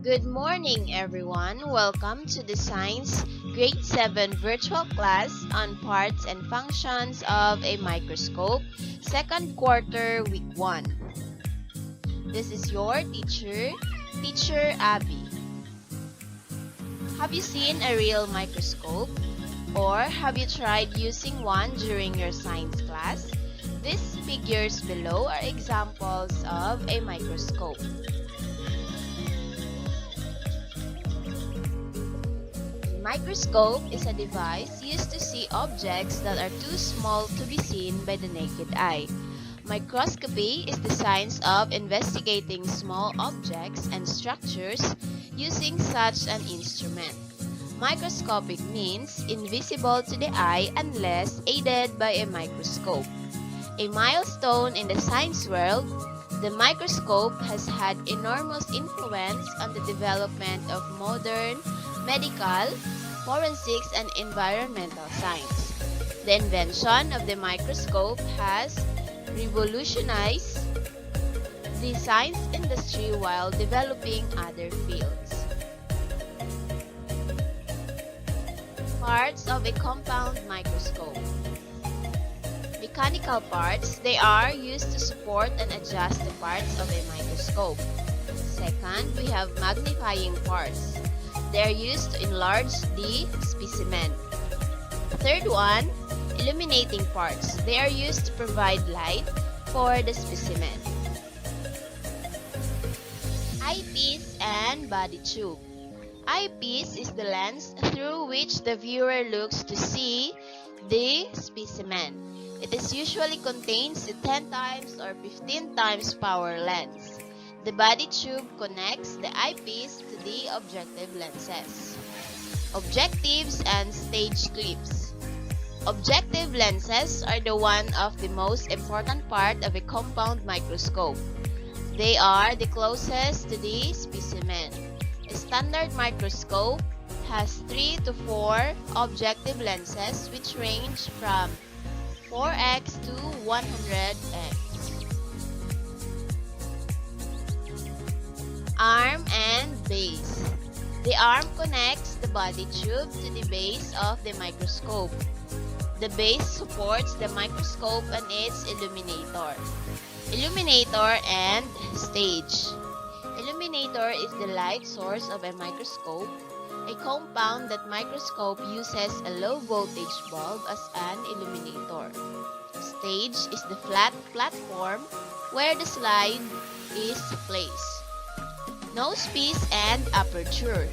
Good morning, everyone. Welcome to the Science Grade 7 virtual class on parts and functions of a microscope, second quarter, week 1. This is your Teacher Abby. Have you seen a real microscope? Or have you tried using one during your science class? These figures below are examples of a microscope. A microscope is a device used to see objects that are too small to be seen by the naked eye. Microscopy is the science of investigating small objects and structures using such an instrument. Microscopic means invisible to the eye unless aided by a microscope. A milestone in the science world, the microscope has had enormous influence on the development of modern medical, forensics, and environmental science. The invention of the microscope has revolutionized the science industry while developing other fields. Parts of a compound microscope. Mechanical parts, they are used to support and adjust the parts of a microscope. Second, we have magnifying parts. They are used to enlarge the specimen. Third one, illuminating parts. They are used to provide light for the specimen. Eyepiece and body tube. Eyepiece is the lens through which the viewer looks to see the specimen. It is usually contains a 10 times or 15 times power lens. The body tube connects the eyepiece to the objective lenses. Objectives and stage clips. Objective lenses are the one of the most important part of a compound microscope. They are the closest to the specimen. A standard microscope has 3 to 4 objective lenses which range from 4x to 100x. Arm and base. The arm connects the body tube to the base of the microscope. The base supports the microscope and its illuminator. Illuminator and stage. Illuminator is the light source of a microscope, a compound that microscope uses a low voltage bulb as an illuminator. Stage is the flat platform where the slide is placed. Nosepiece and aperture.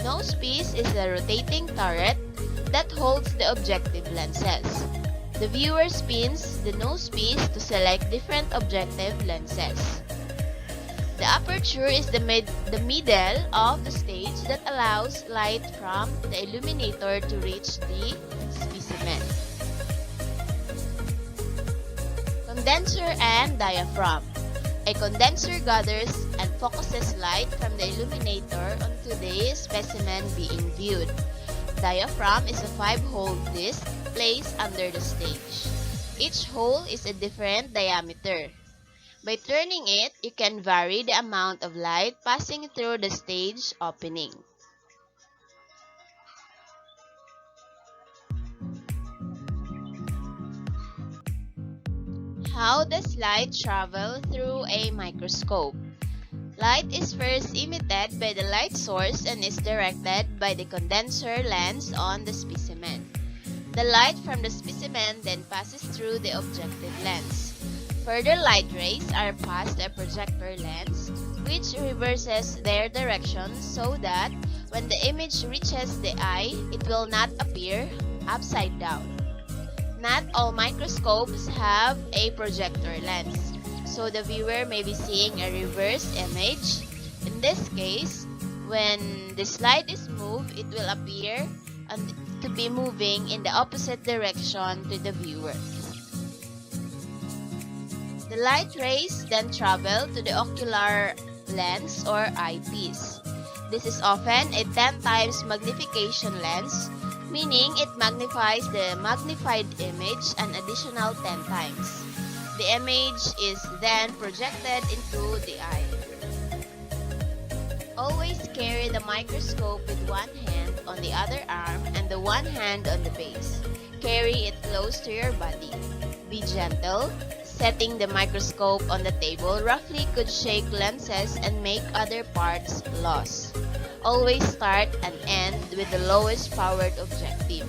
Nosepiece is a rotating turret that holds the objective lenses. The viewer spins the nosepiece to select different objective lenses. The aperture is the middle of the stage that allows light from the illuminator to reach the specimen. Condenser and diaphragm. A condenser gathers and focuses light from the illuminator onto the specimen being viewed. Diaphragm is a 5-hole disc placed under the stage. Each hole is a different diameter. By turning it, you can vary the amount of light passing through the stage opening. How does light travel through a microscope? Light is first emitted by the light source and is directed by the condenser lens on the specimen. The light from the specimen then passes through the objective lens. Further light rays are passed to a projector lens, which reverses their direction so that when the image reaches the eye, it will not appear upside down. Not all microscopes have a projector lens, so the viewer may be seeing a reverse image. In this case, when the slide is moved, it will appear to be moving in the opposite direction to the viewer. The light rays then travel to the ocular lens or eyepiece. This is often a 10 times magnification lens, meaning it magnifies the magnified image an additional 10 times. The image is then projected into the eye. Always carry the microscope with one hand on the other arm and the one hand on the base. Carry it close to your body. Be gentle. Setting the microscope on the table roughly could shake lenses and make other parts lost. Always start and end with the lowest powered objective.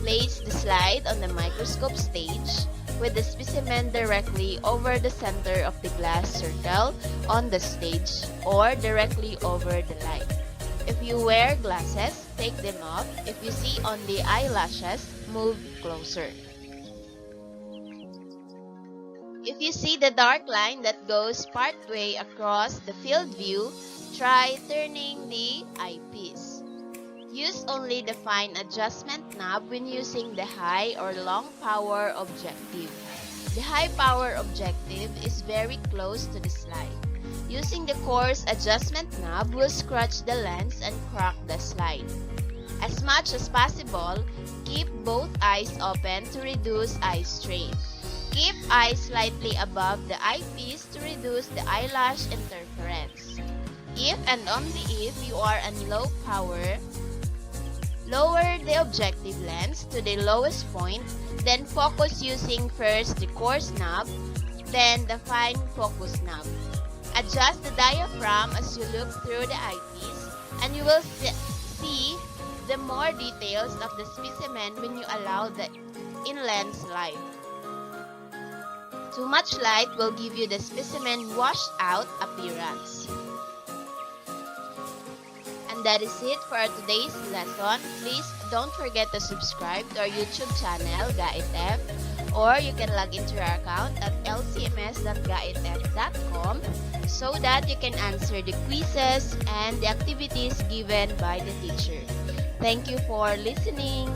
Place the slide on the microscope stage with the specimen directly over the center of the glass circle on the stage or directly over the light. If you wear glasses, take them off. If you see only eyelashes, move closer. If you see the dark line that goes partway across the field view, try turning the eyepiece. Use only the fine adjustment knob when using the high or long power objective. The high power objective is very close to the slide. Using the coarse adjustment knob will scratch the lens and crack the slide. As much as possible, keep both eyes open to reduce eye strain. Keep eyes slightly above the eyepiece to reduce the eyelash interference. If and only if you are on low power, lower the objective lens to the lowest point, then focus using first the coarse knob, then the fine focus knob. Adjust the diaphragm as you look through the eyepiece, and you will see the more details of the specimen when you allow the in-lens light. Too much light will give you the specimen washed out appearance. And that is it for today's lesson. Please don't forget to subscribe to our YouTube channel, GAITF, or you can log into our account at lcms.gaitf.com so that you can answer the quizzes and the activities given by the teacher. Thank you for listening.